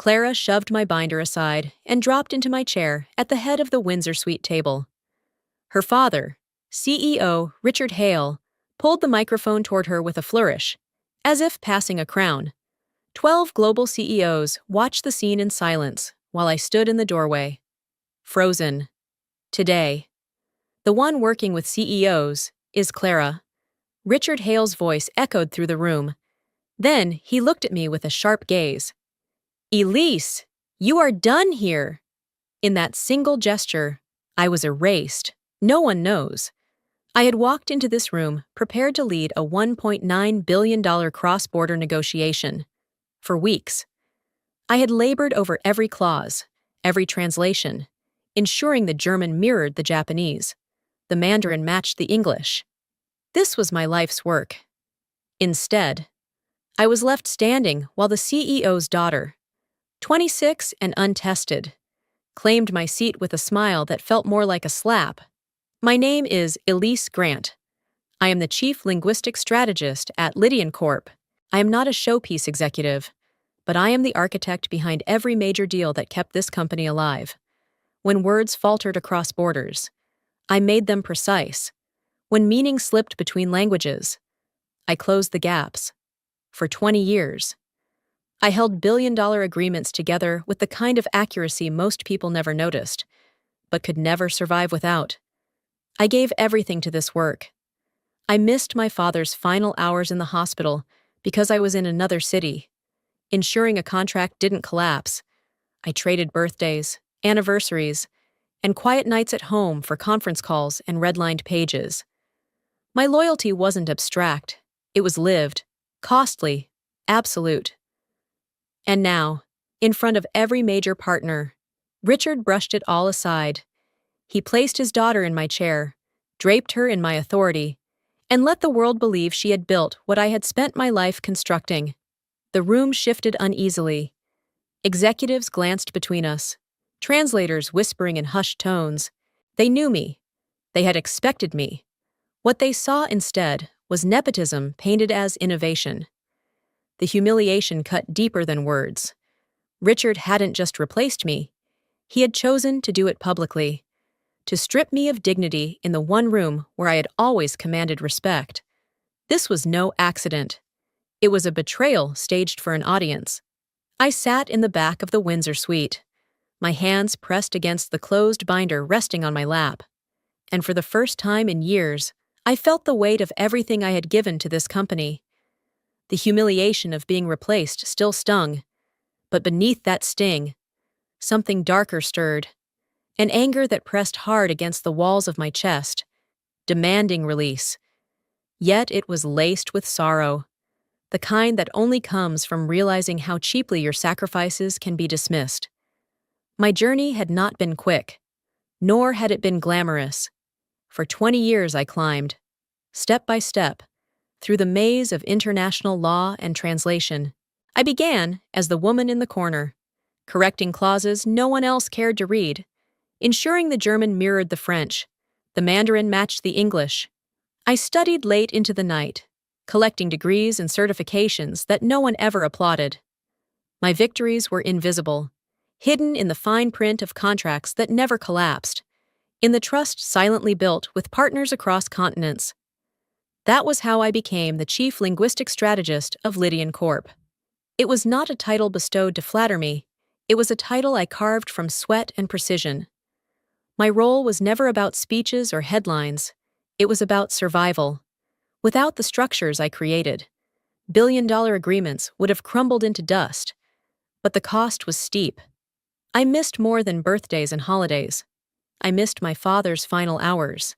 Clara shoved my binder aside and dropped into my chair at the head of the Windsor Suite table. Her father, CEO Richard Hale, pulled the microphone toward her with a flourish, as if passing a crown. 12 global CEOs watched the scene in silence while I stood in the doorway. Frozen. Today, the one working with CEOs is Clara. Richard Hale's voice echoed through the room. Then he looked at me with a sharp gaze. "Elise, you are done here!" In that single gesture, I was erased. No one knows. I had walked into this room prepared to lead a $1.9 billion cross-border negotiation. For weeks, I had labored over every clause, every translation, ensuring the German mirrored the Japanese, the Mandarin matched the English. This was my life's work. Instead, I was left standing while the CEO's daughter, 26 and untested, claimed my seat with a smile that felt more like a slap. "My name is Elise Grant. I am the Chief Linguistic Strategist at Lydian Corp. I am not a showpiece executive, but I am the architect behind every major deal that kept this company alive. When words faltered across borders, I made them precise. When meaning slipped between languages, I closed the gaps. For 20 years, I held billion-dollar agreements together with the kind of accuracy most people never noticed, but could never survive without. I gave everything to this work. I missed my father's final hours in the hospital because I was in another city. Ensuring a contract didn't collapse, I traded birthdays, anniversaries, and quiet nights at home for conference calls and redlined pages. My loyalty wasn't abstract. It was lived, costly, absolute. And now, in front of every major partner, Richard brushed it all aside. He placed his daughter in my chair, draped her in my authority, and let the world believe she had built what I had spent my life constructing. The room shifted uneasily. Executives glanced between us, translators whispering in hushed tones. They knew me. They had expected me. What they saw instead was nepotism painted as innovation. The humiliation cut deeper than words. Richard hadn't just replaced me. He had chosen to do it publicly, to strip me of dignity in the one room where I had always commanded respect. This was no accident. It was a betrayal staged for an audience. I sat in the back of the Windsor Suite, my hands pressed against the closed binder resting on my lap. And for the first time in years, I felt the weight of everything I had given to this company. The humiliation of being replaced still stung, but beneath that sting, something darker stirred, an anger that pressed hard against the walls of my chest, demanding release. Yet it was laced with sorrow, the kind that only comes from realizing how cheaply your sacrifices can be dismissed. My journey had not been quick, nor had it been glamorous. For 20 years I climbed, step by step, through the maze of international law and translation. I began as the woman in the corner, correcting clauses no one else cared to read, ensuring the German mirrored the French, the Mandarin matched the English. I studied late into the night, collecting degrees and certifications that no one ever applauded. My victories were invisible, hidden in the fine print of contracts that never collapsed, in the trust silently built with partners across continents. That was how I became the Chief Linguistic Strategist of Lydian Corp. It was not a title bestowed to flatter me. It was a title I carved from sweat and precision. My role was never about speeches or headlines. It was about survival. Without the structures I created, billion-dollar agreements would have crumbled into dust. But the cost was steep. I missed more than birthdays and holidays. I missed my father's final hours.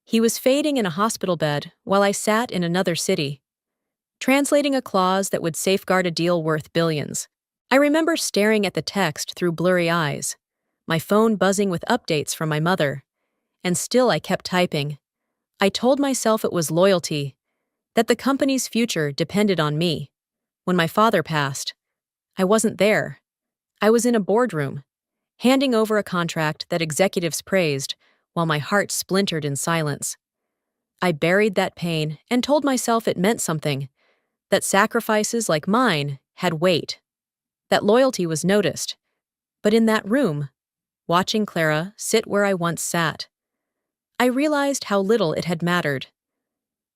He was fading in a hospital bed while I sat in another city, translating a clause that would safeguard a deal worth billions. I remember staring at the text through blurry eyes, my phone buzzing with updates from my mother, and still I kept typing. I told myself it was loyalty, that the company's future depended on me. When my father passed, I wasn't there. I was in a boardroom, handing over a contract that executives praised while my heart splintered in silence. I buried that pain and told myself it meant something, that sacrifices like mine had weight. that loyalty was noticed. But in that room, watching Clara sit where I once sat, I realized how little it had mattered.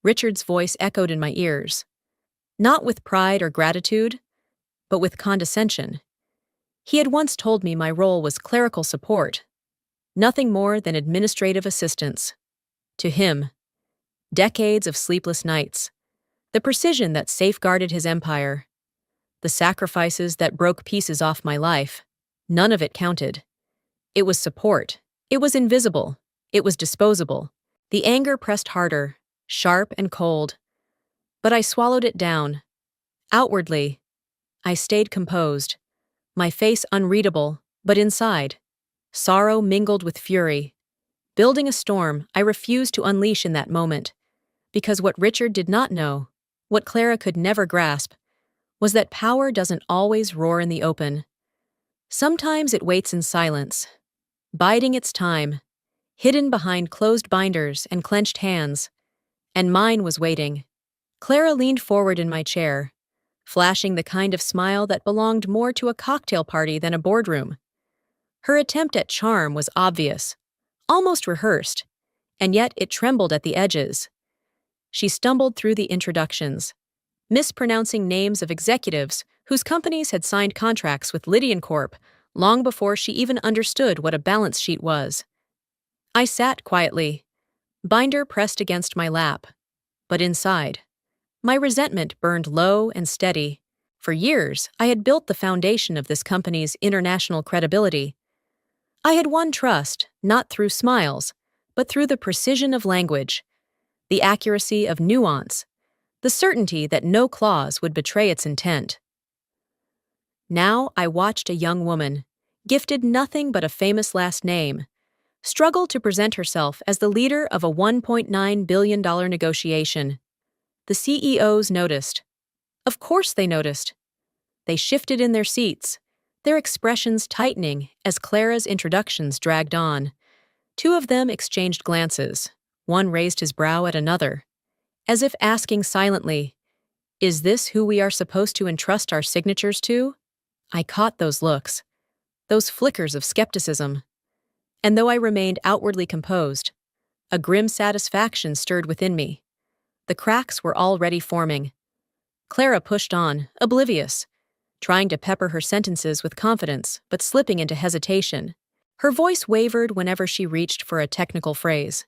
Richard's voice echoed in my ears, not with pride or gratitude, but with condescension. He had once told me my role was clerical support, nothing more than administrative assistance. To him, decades of sleepless nights, the precision that safeguarded his empire, the sacrifices that broke pieces off my life, none of it counted. It was support. It was invisible. It was disposable. The anger pressed harder, sharp and cold. But I swallowed it down. Outwardly, I stayed composed, my face unreadable, but inside, sorrow mingled with fury. Building a storm I refused to unleash in that moment, because what Richard did not know, what Clara could never grasp, was that power doesn't always roar in the open. Sometimes it waits in silence, biding its time, hidden behind closed binders and clenched hands. And mine was waiting. Clara leaned forward in my chair, flashing the kind of smile that belonged more to a cocktail party than a boardroom. Her attempt at charm was obvious, almost rehearsed, and yet it trembled at the edges. She stumbled through the introductions, mispronouncing names of executives whose companies had signed contracts with Lydian Corp long before she even understood what a balance sheet was. I sat quietly, binder pressed against my lap, but inside, my resentment burned low and steady. For years, I had built the foundation of this company's international credibility. I had won trust, not through smiles, but through the precision of language, the accuracy of nuance, the certainty that no clause would betray its intent. Now I watched a young woman, gifted nothing but a famous last name, struggle to present herself as the leader of a $1.9 billion negotiation. The CEOs noticed. Of course they noticed. They shifted in their seats, their expressions tightening as Clara's introductions dragged on. Two of them exchanged glances. One raised his brow at another, as if asking silently, "Is this who we are supposed to entrust our signatures to?" I caught those looks, those flickers of skepticism. And though I remained outwardly composed, a grim satisfaction stirred within me. The cracks were already forming. Clara pushed on, oblivious, trying to pepper her sentences with confidence, but slipping into hesitation. Her voice wavered whenever she reached for a technical phrase,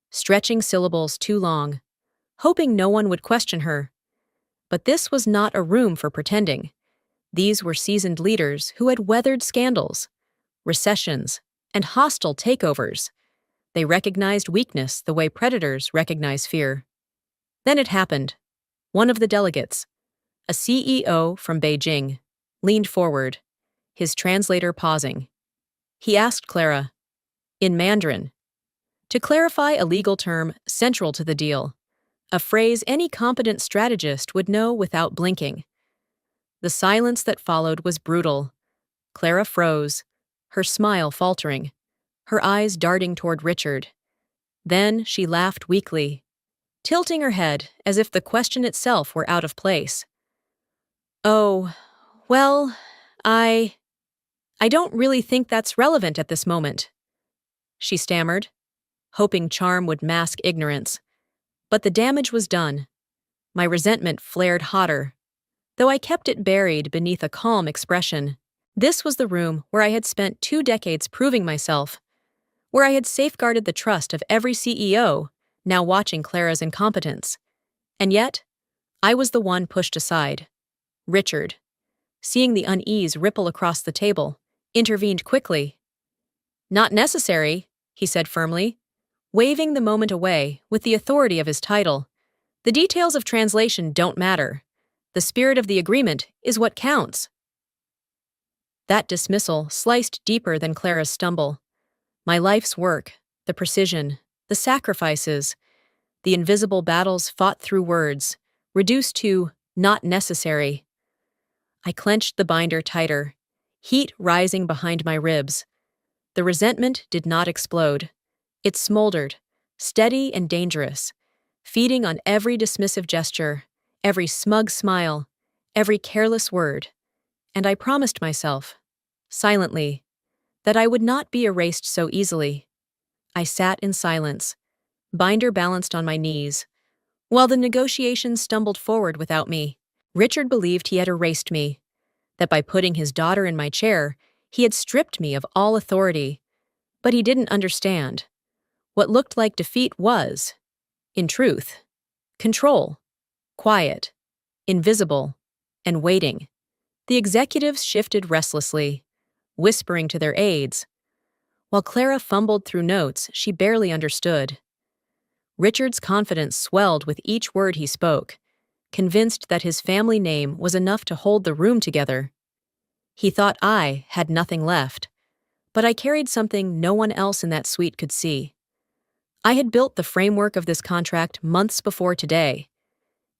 stretching syllables too long, hoping no one would question her. But this was not a room for pretending. These were seasoned leaders who had weathered scandals, recessions, and hostile takeovers. They recognized weakness the way predators recognize fear. Then it happened. One of the delegates, a CEO from Beijing, leaned forward, his translator pausing. He asked Clara, in Mandarin, to clarify a legal term central to the deal, a phrase any competent strategist would know without blinking. The silence that followed was brutal. Clara froze, her smile faltering, her eyes darting toward Richard. Then she laughed weakly, tilting her head as if the question itself were out of place. "Oh, well, I don't really think that's relevant at this moment," she stammered, hoping charm would mask ignorance. But the damage was done. My resentment flared hotter, though I kept it buried beneath a calm expression. This was the room where I had spent 2 decades proving myself, where I had safeguarded the trust of every CEO, now watching Clara's incompetence. And yet, I was the one pushed aside. Richard, seeing the unease ripple across the table, intervened quickly. "Not necessary," he said firmly, waving the moment away with the authority of his title. "The details of translation don't matter. The spirit of the agreement is what counts." That dismissal sliced deeper than Clara's stumble. My life's work, the precision, the sacrifices, the invisible battles fought through words, reduced to not necessary. I clenched the binder tighter, heat rising behind my ribs. The resentment did not explode. It smoldered, steady and dangerous, feeding on every dismissive gesture, every smug smile, every careless word. and I promised myself, silently, that I would not be erased so easily. I sat in silence, binder balanced on my knees, while the negotiations stumbled forward without me. Richard believed he had erased me, that by putting his daughter in my chair, he had stripped me of all authority. But he didn't understand. What looked like defeat was, in truth, control, quiet, invisible, and waiting. The executives shifted restlessly, whispering to their aides, while Clara fumbled through notes she barely understood. Richard's confidence swelled with each word he spoke, convinced that his family name was enough to hold the room together. He thought I had nothing left, but I carried something no one else in that suite could see. I had built the framework of this contract months before today,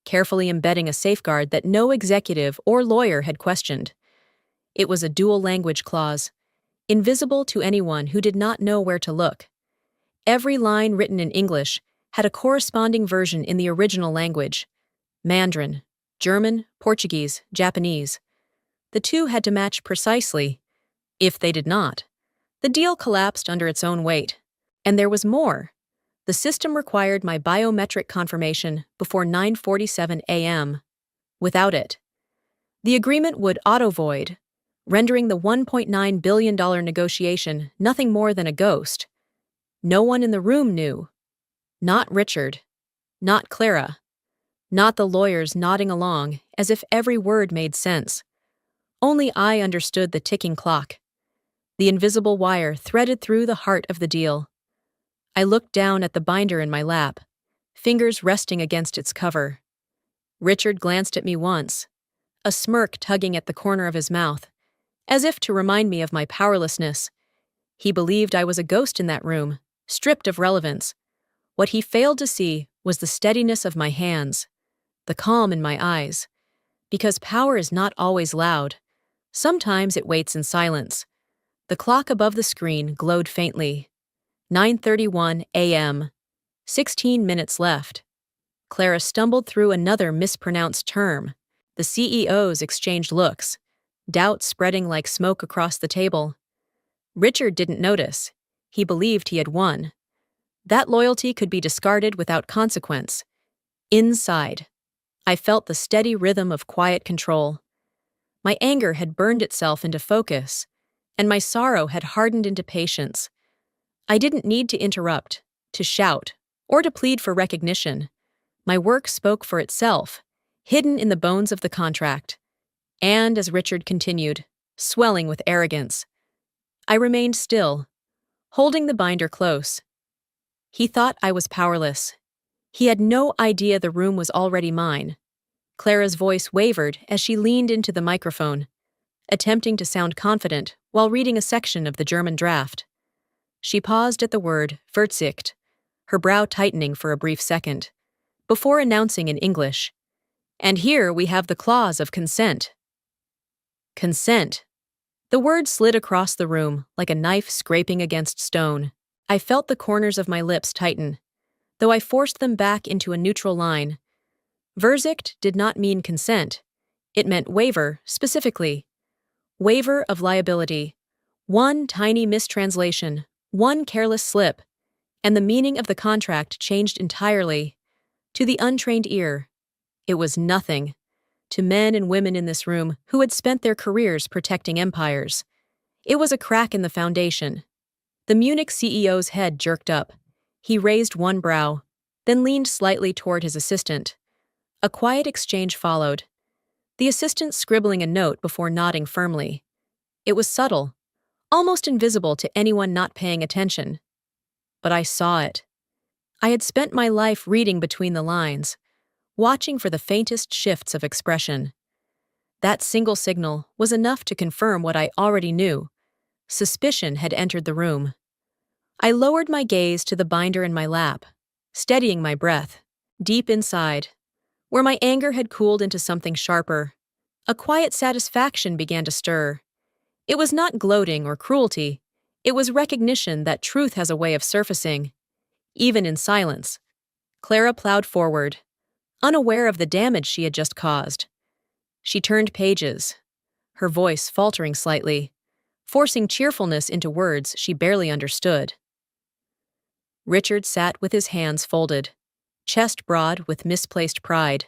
carefully embedding a safeguard that no executive or lawyer had questioned. It was a dual language clause, invisible to anyone who did not know where to look. Every line written in English had a corresponding version in the original language: Mandarin, German, Portuguese, Japanese. The two had to match precisely. If they did not, the deal collapsed under its own weight. And there was more. The system required my biometric confirmation before 9:47 a.m. Without it, the agreement would auto-void, rendering the $1.9 billion negotiation nothing more than a ghost. No one in the room knew. Not Richard. Not Clara. Not the lawyers nodding along as if every word made sense. Only I understood the ticking clock. The invisible wire threaded through the heart of the deal. I looked down at the binder in my lap, fingers resting against its cover. Richard glanced at me once, a smirk tugging at the corner of his mouth, as if to remind me of my powerlessness. He believed I was a ghost in that room, stripped of relevance. What he failed to see was the steadiness of my hands, the calm in my eyes. Because power is not always loud. Sometimes it waits in silence. The clock above the screen glowed faintly. 9:31 a.m. 16 minutes left. Clara stumbled through another mispronounced term. The CEOs exchanged looks, doubt spreading like smoke across the table. Richard didn't notice. He believed he had won. That loyalty could be discarded without consequence. Inside, I felt the steady rhythm of quiet control. My anger had burned itself into focus, and my sorrow had hardened into patience. I didn't need to interrupt, to shout, or to plead for recognition. My work spoke for itself, hidden in the bones of the contract. And as Richard continued, swelling with arrogance, I remained still, holding the binder close. He thought I was powerless. He had no idea the room was already mine. Clara's voice wavered as she leaned into the microphone, attempting to sound confident while reading a section of the German draft. She paused at the word Verzicht, her brow tightening for a brief second, before announcing in English, "And here we have the clause of consent." Consent. The word slid across the room like a knife scraping against stone. I felt the corners of my lips tighten, though I forced them back into a neutral line. Verzicht did not mean consent. It meant waiver, specifically. Waiver of liability. One tiny mistranslation, one careless slip, and the meaning of the contract changed entirely. To the untrained ear, it was nothing. To men and women in this room who had spent their careers protecting empires, it was a crack in the foundation. The Munich CEO's head jerked up. He raised one brow, then leaned slightly toward his assistant. A quiet exchange followed, the assistant scribbling a note before nodding firmly. It was subtle, almost invisible to anyone not paying attention. But I saw it. I had spent my life reading between the lines, watching for the faintest shifts of expression. That single signal was enough to confirm what I already knew. Suspicion had entered the room. I lowered my gaze to the binder in my lap, steadying my breath. Deep inside, where my anger had cooled into something sharper, a quiet satisfaction began to stir. It was not gloating or cruelty. It was recognition that truth has a way of surfacing, even in silence. Clara plowed forward, unaware of the damage she had just caused. She turned pages, her voice faltering slightly, forcing cheerfulness into words she barely understood. Richard sat with his hands folded, chest broad with misplaced pride.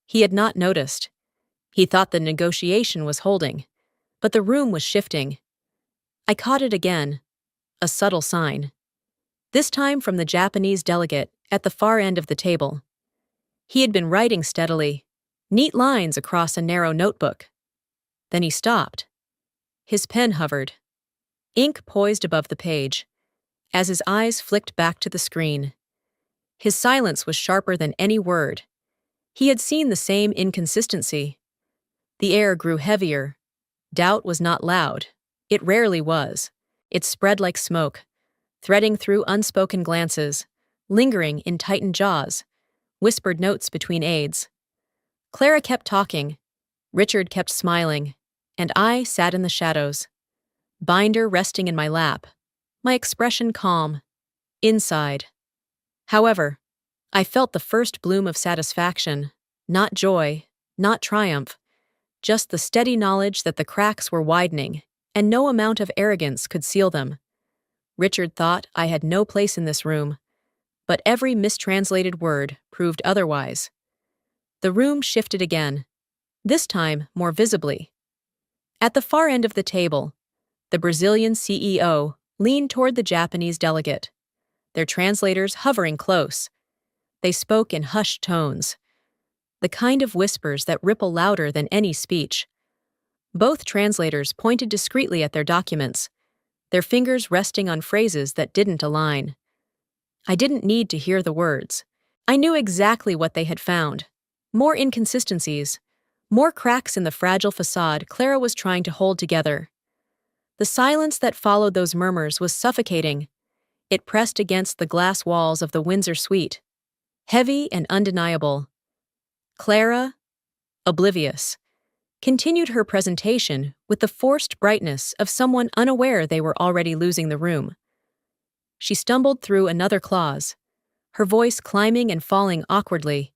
He had not noticed. He thought the negotiation was holding, but the room was shifting. I caught it again, a subtle sign. This time from the Japanese delegate at the far end of the table. He had been writing steadily, neat lines across a narrow notebook. Then he stopped. His pen hovered, ink poised above the page, as his eyes flicked back to the screen. His silence was sharper than any word. He had seen the same inconsistency. The air grew heavier. Doubt was not loud. It rarely was. It spread like smoke, threading through unspoken glances, lingering in tightened jaws, whispered notes between aides. Clara kept talking. Richard kept smiling, and I sat in the shadows, binder resting in my lap, my expression calm. Inside. However, I felt the first bloom of satisfaction, not joy, not triumph, just the steady knowledge that the cracks were widening, and no amount of arrogance could seal them. Richard thought I had no place in this room, but every mistranslated word proved otherwise. The room shifted again, this time more visibly. At the far end of the table, the Brazilian CEO leaned toward the Japanese delegate, their translators hovering close. They spoke in hushed tones, the kind of whispers that ripple louder than any speech. Both translators pointed discreetly at their documents, their fingers resting on phrases that didn't align. I didn't need to hear the words. I knew exactly what they had found. More inconsistencies, more cracks in the fragile facade Clara was trying to hold together. The silence that followed those murmurs was suffocating. It pressed against the glass walls of the Windsor suite, heavy and undeniable. Clara, oblivious, continued her presentation with the forced brightness of someone unaware they were already losing the room. She stumbled through another clause, her voice climbing and falling awkwardly,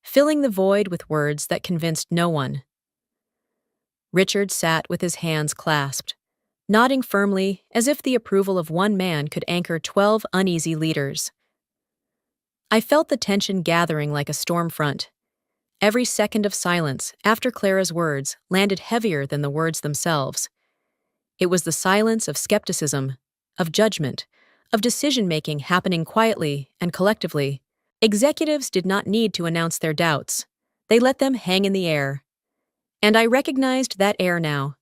filling the void with words that convinced no one. Richard sat with his hands clasped, nodding firmly as if the approval of one man could anchor 12 uneasy leaders. I felt the tension gathering like a storm front. Every second of silence after Clara's words landed heavier than the words themselves. It was the silence of skepticism, of judgment, of decision-making happening quietly and collectively. Executives did not need to announce their doubts. They let them hang in the air. And I recognized that air now.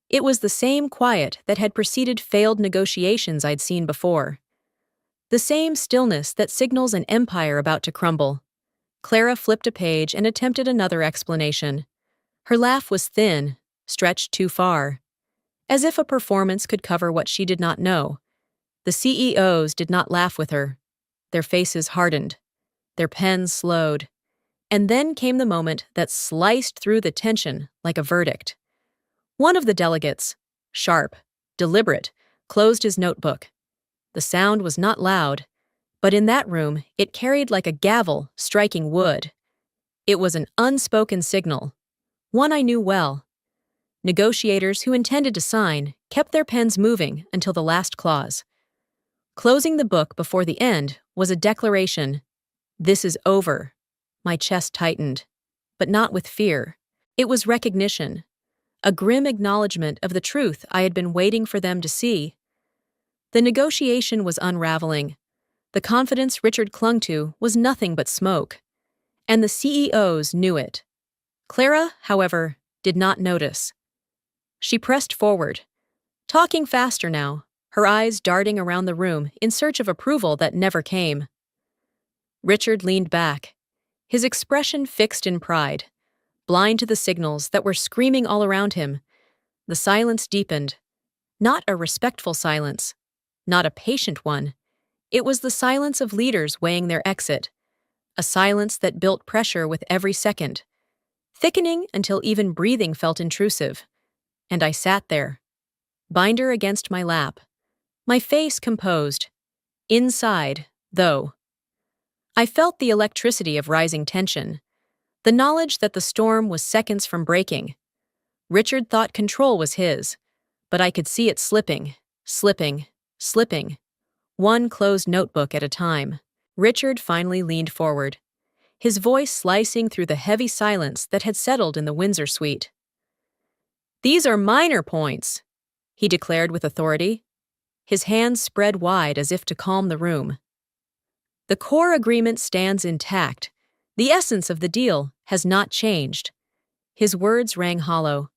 It was the same quiet that had preceded failed negotiations I'd seen before. The same stillness that signals an empire about to crumble. Clara flipped a page and attempted another explanation. Her laugh was thin, stretched too far. As if a performance could cover what she did not know. The CEOs did not laugh with her. Their faces hardened. Their pens slowed. And then came the moment that sliced through the tension like a verdict. One of the delegates, sharp, deliberate, closed his notebook. The sound was not loud, but in that room it carried like a gavel striking wood. It was an unspoken signal, one I knew well. Negotiators who intended to sign kept their pens moving until the last clause. Closing the book before the end was a declaration. This is over. My chest tightened, but not with fear. It was recognition, a grim acknowledgement of the truth I had been waiting for them to see. The negotiation was unraveling. The confidence Richard clung to was nothing but smoke, and the CEOs knew it. Clara, however, did not notice. She pressed forward, talking faster now, her eyes darting around the room in search of approval that never came. Richard leaned back, his expression fixed in pride, blind to the signals that were screaming all around him. The silence deepened, not a respectful silence, not a patient one. It was the silence of leaders weighing their exit, a silence that built pressure with every second, thickening until even breathing felt intrusive. And I sat there, binder against my lap, my face composed. Inside, though, I felt the electricity of rising tension, the knowledge that the storm was seconds from breaking. Richard thought control was his, but I could see it slipping, slipping, one closed notebook at a time. Richard finally leaned forward, his voice slicing through the heavy silence that had settled in the Windsor suite. "These are minor points," he declared with authority, his hands spread wide as if to calm the room. "The core agreement stands intact. The essence of the deal has not changed." His words rang hollow,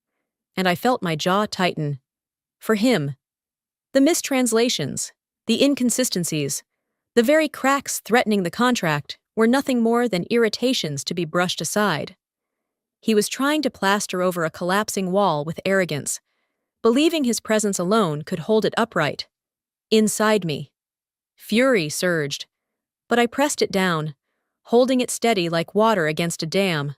and I felt my jaw tighten. For him, the mistranslations, the inconsistencies, the very cracks threatening the contract were nothing more than irritations to be brushed aside. He was trying to plaster over a collapsing wall with arrogance, believing his presence alone could hold it upright. Inside me, fury surged, but I pressed it down, holding it steady like water against a dam.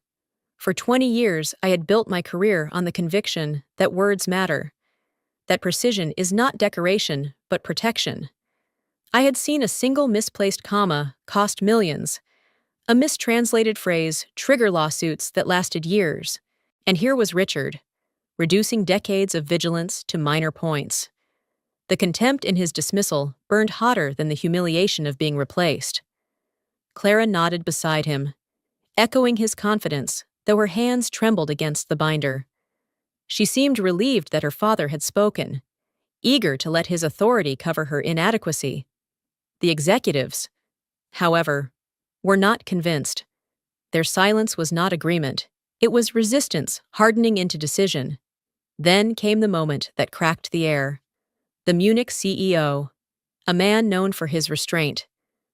For 20 years, I had built my career on the conviction that words matter, that precision is not decoration, but protection. I had seen a single misplaced comma cost millions, a mistranslated phrase trigger lawsuits that lasted years, and here was Richard, reducing decades of vigilance to minor points. The contempt in his dismissal burned hotter than the humiliation of being replaced. Clara nodded beside him, echoing his confidence, though her hands trembled against the binder. She seemed relieved that her father had spoken, eager to let his authority cover her inadequacy. The executives, however, were not convinced. Their silence was not agreement. It was resistance hardening into decision. Then came the moment that cracked the air. The Munich CEO, a man known for his restraint,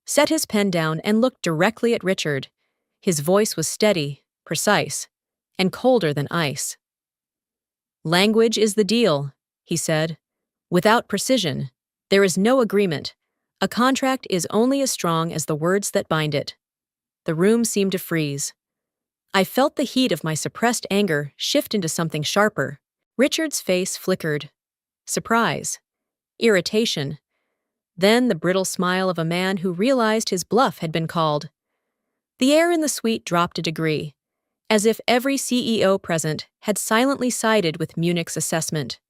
set his pen down and looked directly at Richard. His voice was steady, precise, and colder than ice. "Language is the deal," he said. "Without precision, there is no agreement. A contract is only as strong as the words that bind it." The room seemed to freeze. I felt the heat of my suppressed anger shift into something sharper. Richard's face flickered. Surprise. Irritation. Then the brittle smile of a man who realized his bluff had been called. The air in the suite dropped a degree, as if every CEO present had silently sided with Munich's assessment.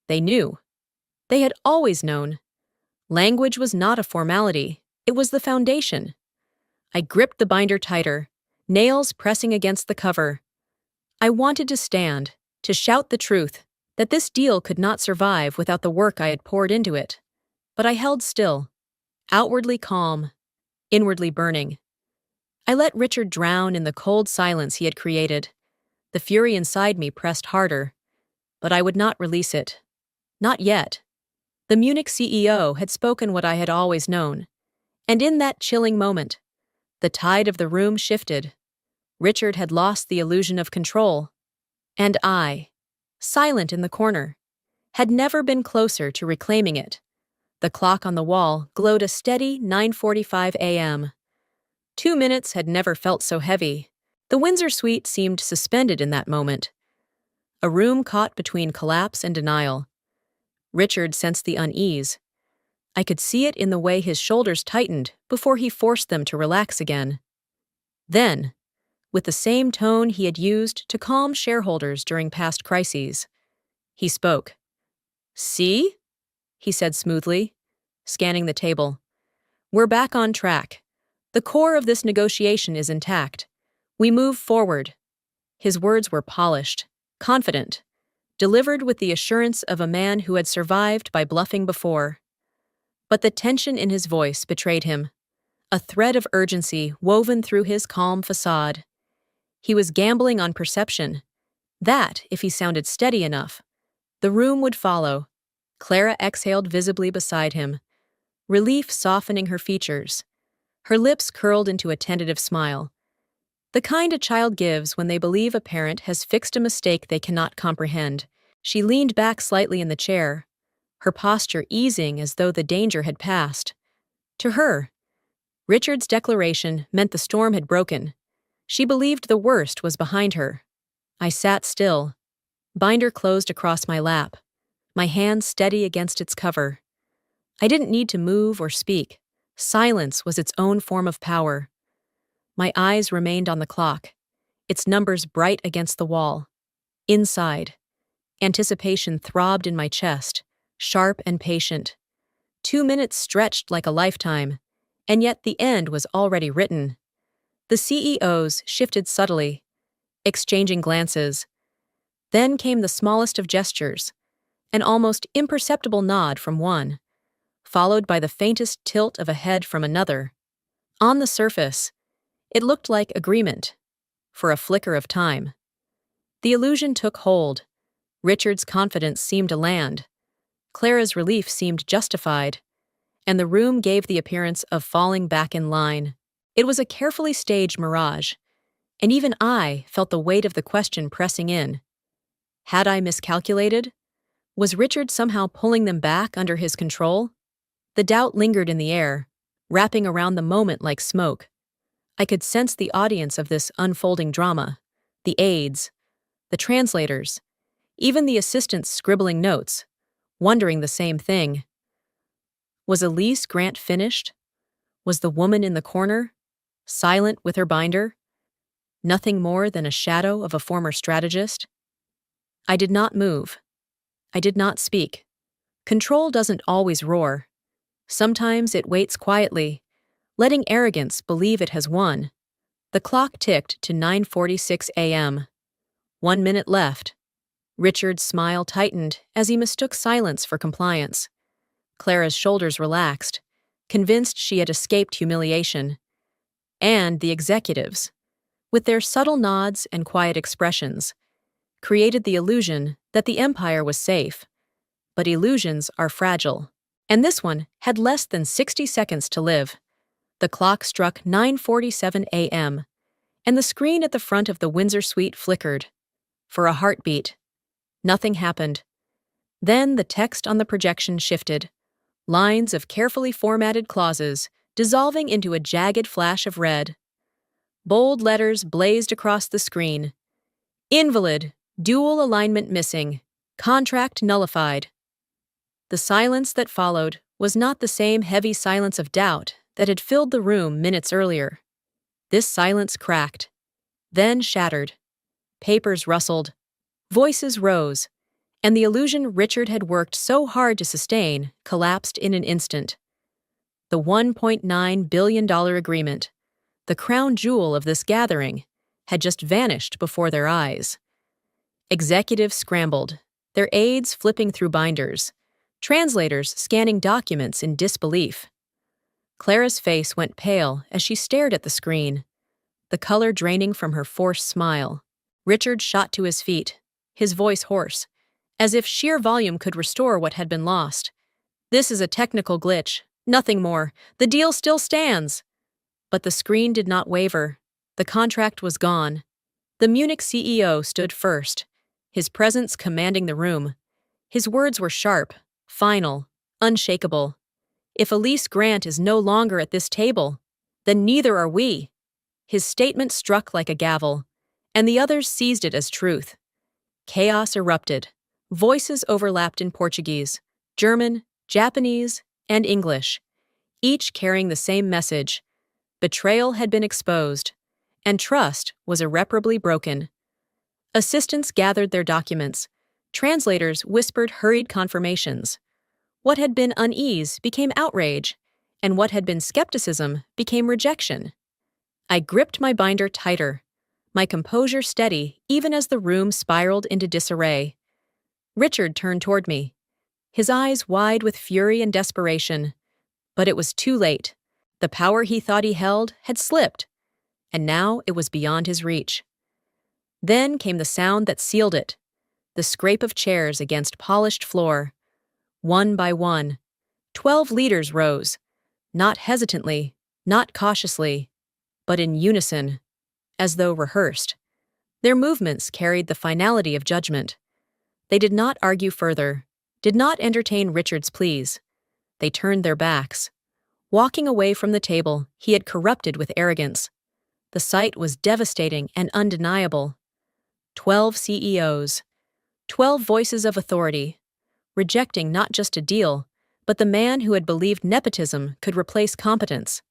They knew. They had always known. Language was not a formality, it was the foundation. I gripped the binder tighter, nails pressing against the cover. I wanted to stand, to shout the truth, that this deal could not survive without the work I had poured into it. But I held still, outwardly calm, inwardly burning. I let Richard drown in the cold silence he had created. The fury inside me pressed harder, but I would not release it. Not yet. The Munich CEO had spoken what I had always known, and in that chilling moment, the tide of the room shifted. Richard had lost the illusion of control, and I, silent in the corner, had never been closer to reclaiming it. The clock on the wall glowed a steady 9:45 a.m. 2 minutes had never felt so heavy. The Windsor suite seemed suspended in that moment. A room caught between collapse and denial. Richard sensed the unease. I could see it in the way his shoulders tightened before he forced them to relax again. Then, with the same tone he had used to calm shareholders during past crises, he spoke. "See?" he said smoothly, scanning the table. "We're back on track. The core of this negotiation is intact. We move forward." His words were polished, confident, delivered with the assurance of a man who had survived by bluffing before. But the tension in his voice betrayed him, a thread of urgency woven through his calm facade. He was gambling on perception, that, if he sounded steady enough, the room would follow. Clara exhaled visibly beside him, relief softening her features. Her lips curled into a tentative smile, the kind a child gives when they believe a parent has fixed a mistake they cannot comprehend. She leaned back slightly in the chair, her posture easing as though the danger had passed. To her, Richard's declaration meant the storm had broken. She believed the worst was behind her. I sat still, binder closed across my lap, my hand steady against its cover. I didn't need to move or speak. Silence was its own form of power. My eyes remained on the clock, its numbers bright against the wall. Inside, Anticipation throbbed in my chest, sharp and patient. 2 minutes stretched like a lifetime, and yet the end was already written. The CEOs shifted subtly, exchanging glances. Then came the smallest of gestures, an almost imperceptible nod from one, followed by the faintest tilt of a head from another. On the surface, it looked like agreement, for a flicker of time. The illusion took hold. Richard's confidence seemed to land. Clara's relief seemed justified, and the room gave the appearance of falling back in line. It was a carefully staged mirage, and even I felt the weight of the question pressing in. Had I miscalculated? Was Richard somehow pulling them back under his control? The doubt lingered in the air, wrapping around the moment like smoke. I could sense the audience of this unfolding drama, the aides, the translators, even the assistants scribbling notes, wondering the same thing. Was Elise Grant finished? Was the woman in the corner, silent with her binder, nothing more than a shadow of a former strategist? I did not move. I did not speak. Control doesn't always roar. Sometimes it waits quietly, letting arrogance believe it has won. The clock ticked to 9:46 a.m. 1 minute left. Richard's smile tightened as he mistook silence for compliance. Clara's shoulders relaxed, convinced she had escaped humiliation. And the executives, with their subtle nods and quiet expressions, created the illusion that the empire was safe. But illusions are fragile. And this one had less than 60 seconds to live. The clock struck 9:47 a.m., and the screen at the front of the Windsor suite flickered. For a heartbeat. Nothing happened. Then the text on the projection shifted, lines of carefully formatted clauses dissolving into a jagged flash of red. Bold letters blazed across the screen. Invalid, dual alignment missing, contract nullified. The silence that followed was not the same heavy silence of doubt that had filled the room minutes earlier. This silence cracked, then shattered. Papers rustled, voices rose, and the illusion Richard had worked so hard to sustain collapsed in an instant. The $1.9 billion agreement, the crown jewel of this gathering, had just vanished before their eyes. Executives scrambled, their aides flipping through binders, translators scanning documents in disbelief. Clara's face went pale as she stared at the screen, the color draining from her forced smile. Richard shot to his feet, his voice hoarse, as if sheer volume could restore what had been lost. This is a technical glitch, nothing more. The deal still stands. But the screen did not waver. The contract was gone. The Munich CEO stood first, his presence commanding the room. His words were sharp, final, unshakable. If Elise Grant is no longer at this table, then neither are we. His statement struck like a gavel, and the others seized it as truth. Chaos erupted. Voices overlapped in Portuguese, German, Japanese, and English, each carrying the same message. Betrayal had been exposed, and trust was irreparably broken. Assistants gathered their documents. Translators whispered hurried confirmations. What had been unease became outrage, and what had been skepticism became rejection. I gripped my binder tighter, my composure steady even as the room spiraled into disarray. Richard turned toward me, his eyes wide with fury and desperation. But it was too late. The power he thought he held had slipped, and now it was beyond his reach. Then came the sound that sealed it, the scrape of chairs against polished floor. One by one, 12 leaders rose, not hesitantly, not cautiously, but in unison, as though rehearsed. Their movements carried the finality of judgment. They did not argue further, did not entertain Richard's pleas. They turned their backs, walking away from the table he had corrupted with arrogance. The sight was devastating and undeniable. 12 CEOs, 12 voices of authority, rejecting not just a deal, but the man who had believed nepotism could replace competence.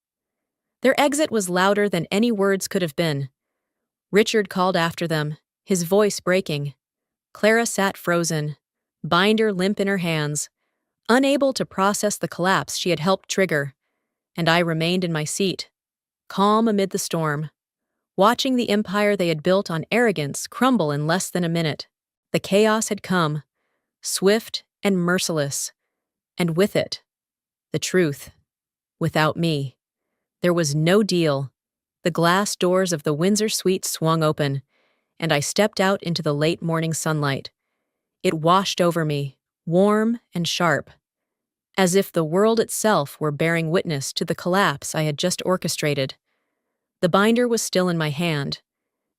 Their exit was louder than any words could have been. Richard called after them, his voice breaking. Clara sat frozen, binder limp in her hands, unable to process the collapse she had helped trigger, and I remained in my seat, calm amid the storm, watching the empire they had built on arrogance crumble in less than a minute. The chaos had come, swift and merciless, and with it, the truth. Without me, there was no deal. The glass doors of the Windsor suite swung open, and I stepped out into the late morning sunlight. It washed over me, warm and sharp, as if the world itself were bearing witness to the collapse I had just orchestrated. The binder was still in my hand,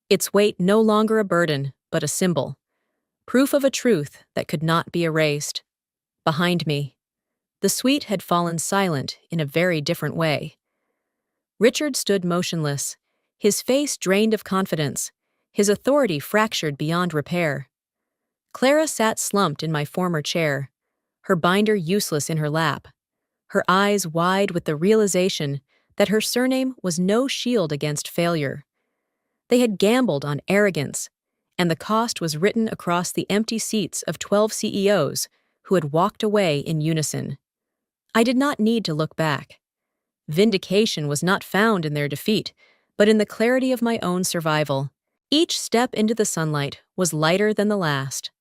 its weight no longer a burden, but a symbol, proof of a truth that could not be erased. Behind me, the suite had fallen silent in a very different way. Richard stood motionless, his face drained of confidence, his authority fractured beyond repair. Clara sat slumped in my former chair, her binder useless in her lap, her eyes wide with the realization that her surname was no shield against failure. They had gambled on arrogance, and the cost was written across the empty seats of 12 CEOs who had walked away in unison. I did not need to look back. Vindication was not found in their defeat, but in the clarity of my own survival. Each step into the sunlight was lighter than the last.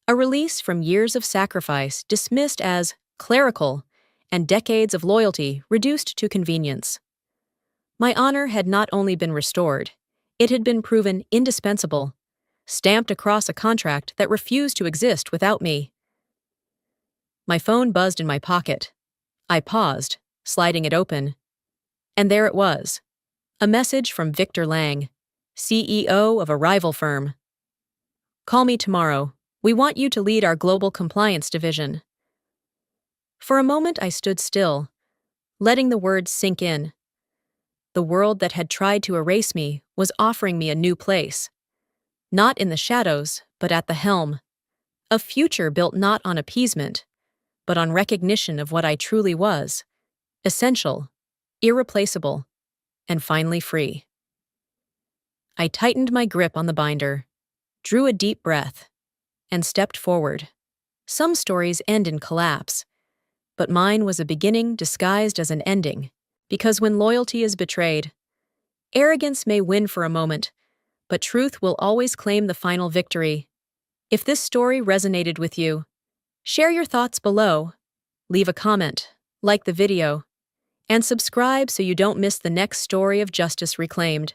A release from years of sacrifice dismissed as clerical and decades of loyalty reduced to convenience. My honor had not only been restored, it had been proven indispensable, stamped across a contract that refused to exist without me. My phone buzzed in my pocket. I paused, sliding it open. And there it was, a message from Victor Lang, CEO of a rival firm. "Call me tomorrow. We want you to lead our global compliance division." For a moment I stood still, letting the words sink in. The world that had tried to erase me was offering me a new place. Not in the shadows, but at the helm. A future built not on appeasement, but on recognition of what I truly was: essential, irreplaceable, and finally free. I tightened my grip on the binder, drew a deep breath, and stepped forward. Some stories end in collapse, but mine was a beginning disguised as an ending, because when loyalty is betrayed, arrogance may win for a moment, but truth will always claim the final victory. If this story resonated with you, share your thoughts below, leave a comment, like the video, and subscribe so you don't miss the next story of justice reclaimed.